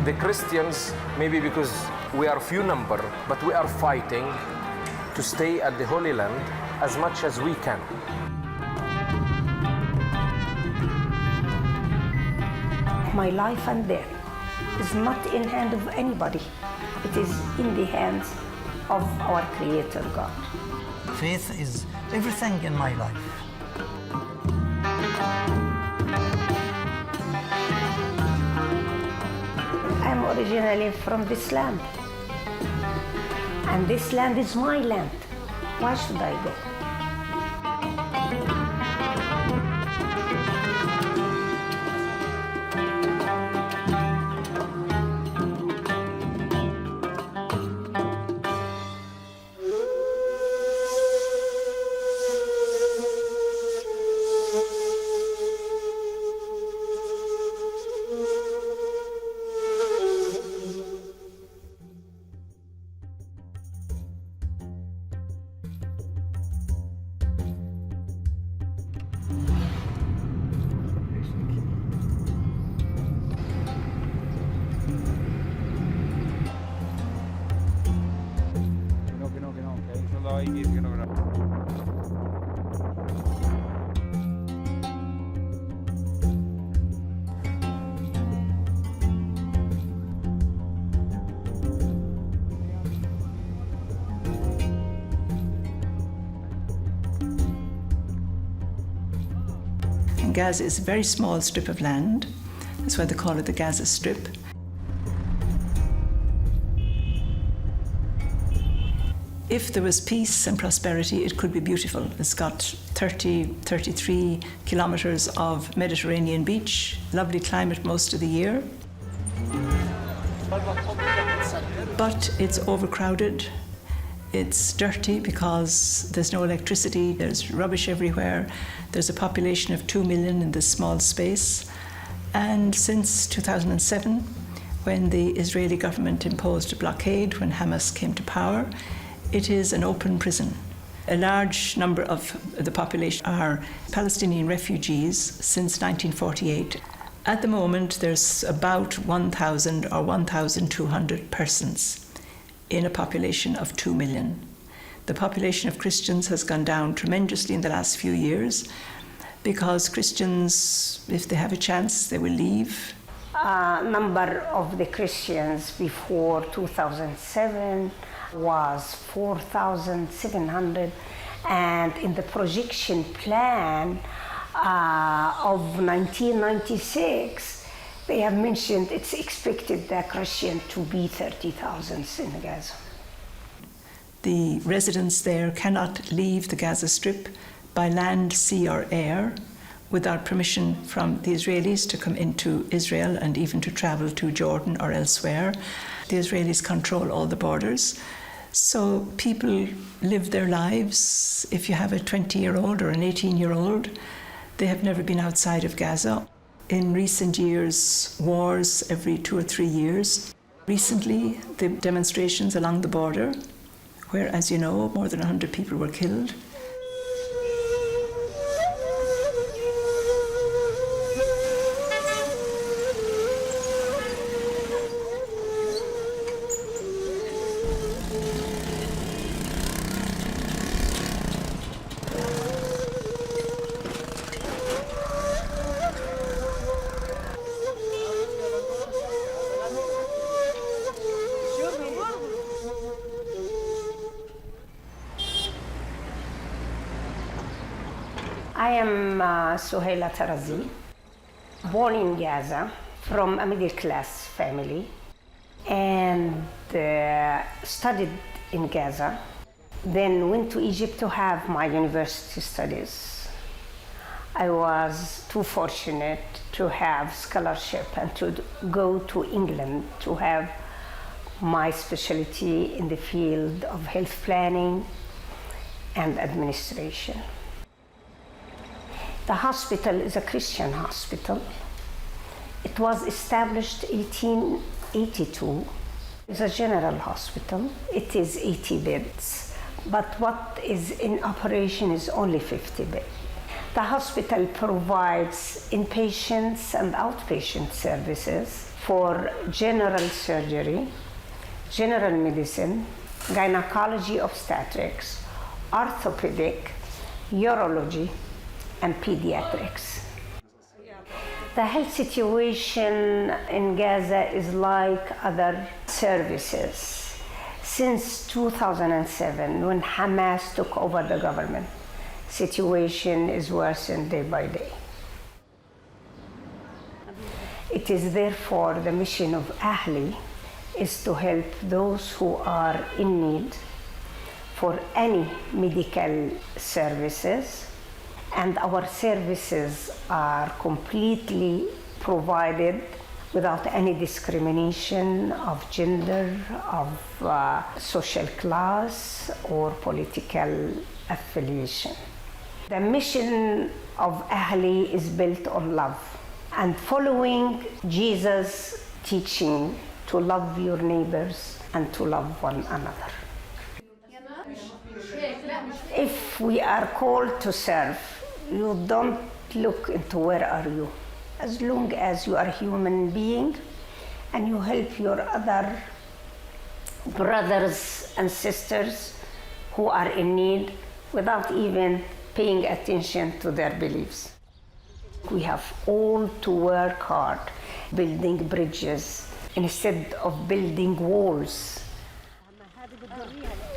The Christians, maybe because we are few number, but we are fighting to stay at the Holy Land as much as we can. My life and death is not in hand of anybody. It is in the hands of our Creator God. Faith is everything in my life. I'm originally from this land. And this land is my land. Why should I go? Gaza is a very small strip of land. That's why they call it the Gaza Strip. If there was peace and prosperity, it could be beautiful. It's got 33 kilometers of Mediterranean beach, lovely climate most of the year. But it's overcrowded. It's dirty because there's no electricity, there's rubbish everywhere. There's a population of 2 million in this small space. And since 2007, when the Israeli government imposed a blockade, when Hamas came to power, it is an open prison. A large number of the population are Palestinian refugees since 1948. At the moment, there's about 1,000 or 1,200 persons in a population of 2 million. The population of Christians has gone down tremendously in the last few years because Christians, if they have a chance, they will leave. Number of the Christians before 2007 was 4,700, and in the projection plan of 1996, they have mentioned it's expected the Christian to be 30,000 in Gaza. The residents there cannot leave the Gaza Strip by land, sea or air without permission from the Israelis to come into Israel and even to travel to Jordan or elsewhere. The Israelis control all the borders. So people live their lives. If you have a 20-year-old or an 18-year-old, they have never been outside of Gaza. In recent years, wars every 2 or 3 years. Recently, the demonstrations along the border, where, as you know, more than 100 people were killed. I am Suhaila Tarazi, born in Gaza from a middle-class family, and studied in Gaza, then went to Egypt to have my university studies. I was too fortunate to have scholarship and to go to England to have my specialty in the field of health planning and administration. The hospital is a Christian hospital. It was established 1882. It's a general hospital. It is 80 beds, but what is in operation is only 50 beds. The hospital provides inpatients and outpatient services for general surgery, general medicine, gynecology, obstetrics, orthopedic, urology, and pediatrics. The health situation in Gaza is like other services. Since 2007, when Hamas took over the government, situation is worsened day by day. It is therefore the mission of Ahli is to help those who are in need for any medical services, and our services are completely provided without any discrimination of gender, of social class, or political affiliation. The mission of Ahli is built on love and following Jesus' teaching to love your neighbors and to love one another. If we are called to serve, you don't look into where are you. As long as you are a human being and you help your other brothers and sisters who are in need without even paying attention to their beliefs. We have all to work hard building bridges instead of building walls.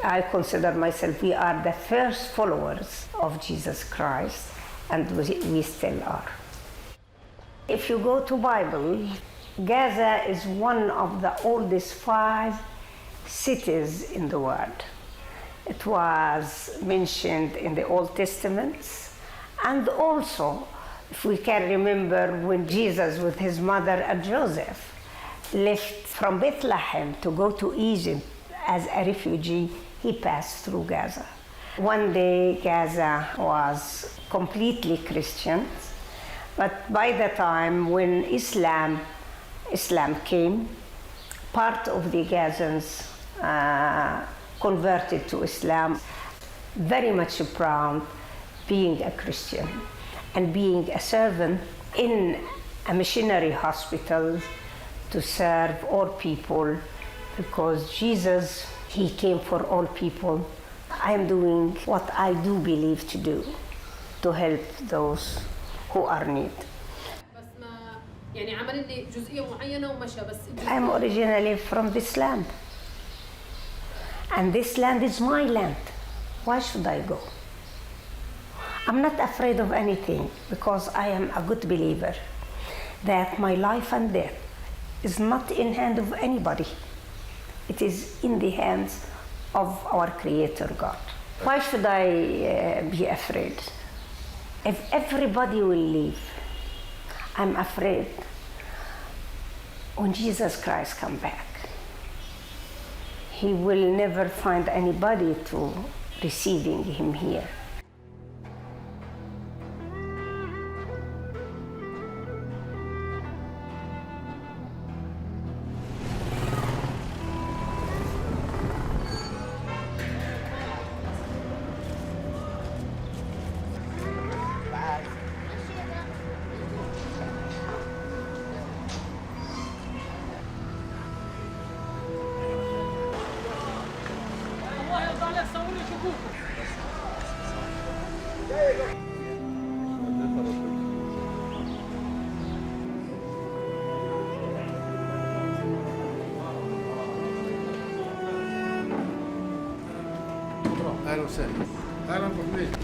I consider myself, we are the first followers of Jesus Christ, and we still are. If you go to Bible, Gaza is one of the oldest 5 cities in the world. It was mentioned in the Old Testament, and also, if we can remember, when Jesus with his mother and Joseph left from Bethlehem to go to Egypt as a refugee, he passed through Gaza. One day Gaza was completely Christian, but by the time when Islam came, part of the Gazans converted to Islam, very much proud being a Christian and being a servant in a missionary hospital to serve all people, because Jesus, he came for all people. I am doing what I do believe to do, to help those who are in need. I am originally from this land, and this land is my land. Why should I go? I'm not afraid of anything, because I am a good believer that my life and death is not in hand of anybody. It is in the hands of our Creator God. Why should I be afraid? If everybody will leave, I'm afraid when Jesus Christ comes back, he will never find anybody to receiving him here. اهلا وسهلا. اهلا ابو حميد.